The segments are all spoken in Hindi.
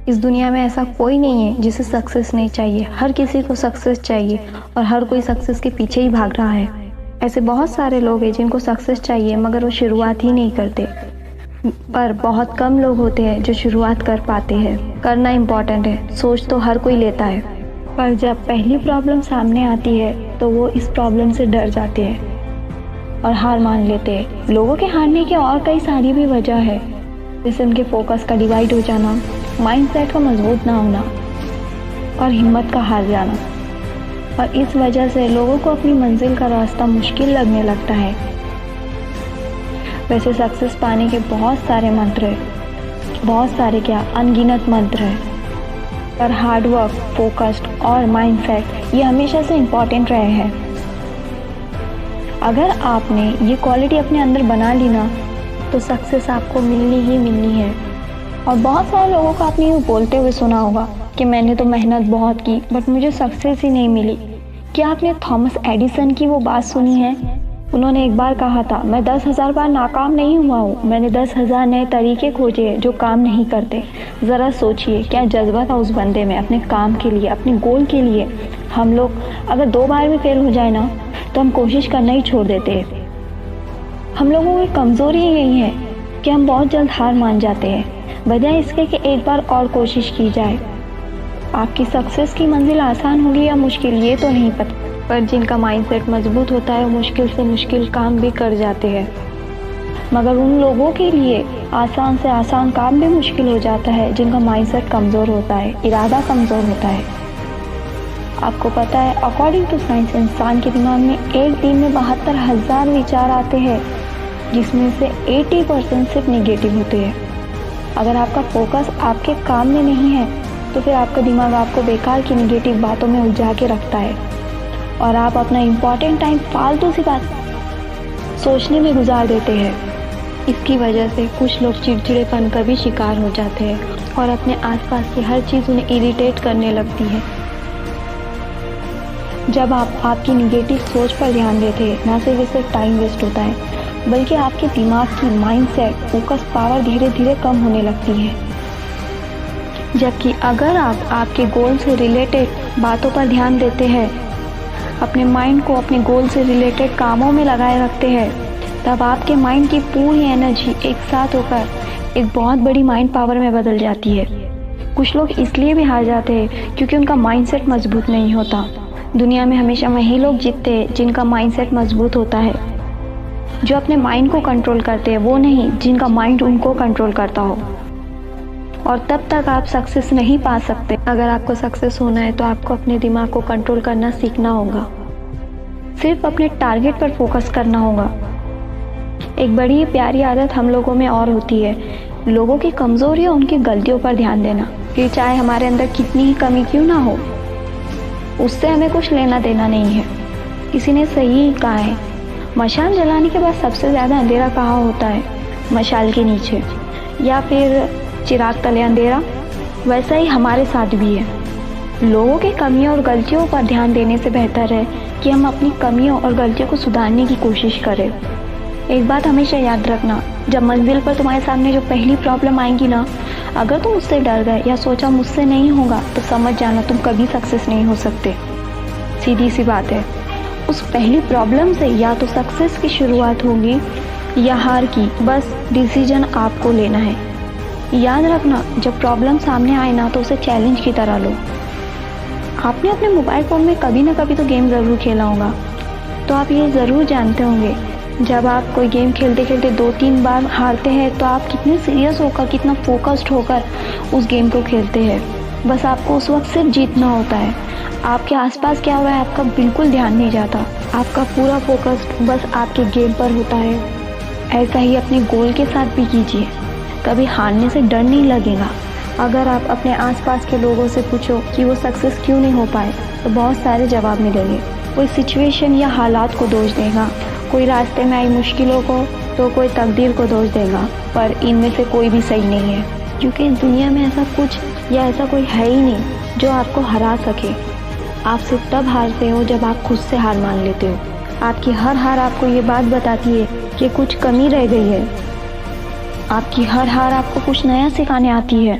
इस दुनिया में ऐसा कोई नहीं है जिसे सक्सेस नहीं चाहिए। हर किसी को सक्सेस चाहिए और हर कोई सक्सेस के पीछे ही भाग रहा है। ऐसे बहुत सारे लोग हैं जिनको सक्सेस चाहिए मगर वो शुरुआत ही नहीं करते। पर बहुत कम लोग होते हैं जो शुरुआत कर पाते हैं। करना इम्पॉर्टेंट है, सोच तो हर कोई लेता है, पर जब पहली प्रॉब्लम सामने आती है तो वो इस प्रॉब्लम से डर जाते हैं और हार मान लेते हैं। लोगों के हारने की और कई सारी भी वजह है, जैसे उनके फोकस का डिवाइड हो जाना, माइंडसेट का मजबूत ना होना और हिम्मत का हार जाना। और इस वजह से लोगों को अपनी मंजिल का रास्ता मुश्किल लगने लगता है। वैसे सक्सेस पाने के बहुत सारे मंत्र हैं, बहुत सारे क्या अनगिनत मंत्र हैं, पर हार्डवर्क, फोकस्ड और माइंडसेट ये हमेशा से इम्पॉर्टेंट रहे हैं। अगर आपने ये क्वालिटी अपने अंदर बना ली ना तो सक्सेस आपको मिलनी ही मिलनी है। और बहुत सारे लोगों को आपने ये बोलते हुए सुना होगा कि मैंने तो मेहनत बहुत की बट मुझे सक्सेस ही नहीं मिली। क्या आपने थॉमस एडिसन की वो बात सुनी है? उन्होंने एक बार कहा था, मैं 10,000 बार नाकाम नहीं हुआ हूँ, मैंने 10,000 नए तरीके खोजे जो काम नहीं करते। ज़रा सोचिए क्या जज्बा था उस बंदे में अपने काम के लिए, अपने गोल के लिए। हम लोग अगर 2 बार भी फेल हो जाए ना तो हम कोशिश करना ही छोड़ देते हैं। हम लोगों की कमज़ोरी यही है कि हम बहुत जल्द हार मान जाते हैं, बजाय इसके कि एक बार और कोशिश की जाए। आपकी सक्सेस की मंजिल आसान होगी या मुश्किल ये तो नहीं पता, पर जिनका माइंडसेट मजबूत होता है वो मुश्किल से मुश्किल काम भी कर जाते हैं। मगर उन लोगों के लिए आसान से आसान काम भी मुश्किल हो जाता है जिनका माइंडसेट कमज़ोर होता है, इरादा कमज़ोर होता है। आपको पता है अकॉर्डिंग टू साइंस इंसान के दिमाग में एक दिन में 72,000 विचार आते हैं, जिसमें से 80% सिर्फ निगेटिव होते हैं। अगर आपका फोकस आपके काम में नहीं है तो फिर आपका दिमाग आपको बेकार की निगेटिव बातों में उलझा के रखता है और आप अपना इम्पॉर्टेंट टाइम फालतू सी बात सोचने में गुजार देते हैं। इसकी वजह से कुछ लोग चिड़चिड़ेपन का भी शिकार हो जाते हैं और अपने आसपास की हर चीज़ उन्हें इरिटेट करने लगती है। जब आप आपकी निगेटिव सोच पर ध्यान देते हैं ना सिर्फ इससे टाइम वेस्ट होता है बल्कि आपके दिमाग की माइंडसेट फोकस पावर धीरे धीरे कम होने लगती है। जबकि अगर आप आपके गोल से रिलेटेड बातों पर ध्यान देते हैं, अपने माइंड को अपने गोल से रिलेटेड कामों में लगाए रखते हैं, तब आपके माइंड की पूरी एनर्जी एक साथ होकर एक बहुत बड़ी माइंड पावर में बदल जाती है। कुछ लोग इसलिए भी हार जाते हैं क्योंकि उनका माइंडसेट मजबूत नहीं होता। दुनिया में हमेशा वही लोग जीतते हैं जिनका माइंडसेट मजबूत होता है, जो अपने माइंड को कंट्रोल करते हैं, वो नहीं जिनका माइंड उनको कंट्रोल करता हो। और तब तक आप सक्सेस नहीं पा सकते। अगर आपको सक्सेस होना है तो आपको अपने दिमाग को कंट्रोल करना सीखना होगा, सिर्फ अपने टारगेट पर फोकस करना होगा। एक बड़ी प्यारी आदत हम लोगों में और होती है, लोगों की कमज़ोरी और उनकी गलतियों पर ध्यान देना। फिर चाहे हमारे अंदर कितनी ही कमी क्यों ना हो, उससे हमें कुछ लेना देना नहीं है। किसी ने सही कहा है, मशाल जलाने के बाद सबसे ज़्यादा अंधेरा कहाँ होता है? मशाल के नीचे, या फिर चिराग तले अंधेरा। वैसा ही हमारे साथ भी है। लोगों की कमियों और गलतियों पर ध्यान देने से बेहतर है कि हम अपनी कमियों और गलतियों को सुधारने की कोशिश करें। एक बात हमेशा याद रखना, जब मंजिल पर तुम्हारे सामने जो पहली प्रॉब्लम आएंगी ना, अगर तुम उससे डर गए या सोचा मुझसे नहीं होगा तो समझ जाना तुम कभी सक्सेस नहीं हो सकते। सीधी सी बात है। उस पहली प्रॉब्लम से या तो सक्सेस की शुरुआत होगी या हार की। बस डिसीजन आपको लेना है। याद रखना, जब प्रॉब्लम सामने आए ना तो उसे चैलेंज की तरह लो। आपने अपने मोबाइल फ़ोन में कभी ना कभी तो गेम ज़रूर खेला होगा, तो आप ये ज़रूर जानते होंगे जब आप कोई गेम खेलते खेलते 2-3 बार हारते हैं तो आप कितने सीरियस होकर, कितना फोकस्ड होकर उस गेम को खेलते हैं। बस आपको उस वक्त सिर्फ जीतना होता है। आपके आसपास क्या हो रहा है आपका बिल्कुल ध्यान नहीं जाता। आपका पूरा फोकस बस आपके गेम पर होता है। ऐसा ही अपने गोल के साथ भी कीजिए, कभी हारने से डर नहीं लगेगा। अगर आप अपने आसपास के लोगों से पूछो कि वो सक्सेस क्यों नहीं हो पाए तो बहुत सारे जवाब मिलेंगे। कोई सिचुएशन या हालात को दोष देगा, कोई रास्ते में आई मुश्किलों को, तो कोई तकदीर को दोष देगा, पर इनमें से कोई भी सही नहीं है, क्योंकि इस दुनिया में ऐसा कुछ या ऐसा कोई है ही नहीं जो आपको हरा सके। आप सिर्फ तब हारते हो जब आप खुद से हार मान लेते हो। आपकी हर हार आपको ये बात बताती है कि कुछ कमी रह गई है। आपकी हर हार आपको कुछ नया सिखाने आती है।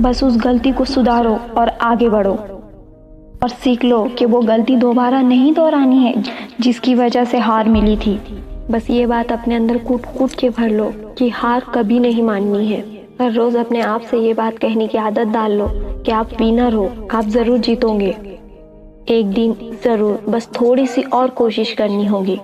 बस उस गलती को सुधारो और आगे बढ़ो और सीख लो कि वो गलती दोबारा नहीं दोहरानी है जिसकी वजह से हार मिली थी। बस ये बात अपने अंदर कूट कूट के भर लो कि हार कभी नहीं माननी है। हर रोज अपने आप से ये बात कहने की आदत डाल लो कि आप विनर हो, आप जरूर जीतोगे एक दिन जरूर, बस थोड़ी सी और कोशिश करनी होगी।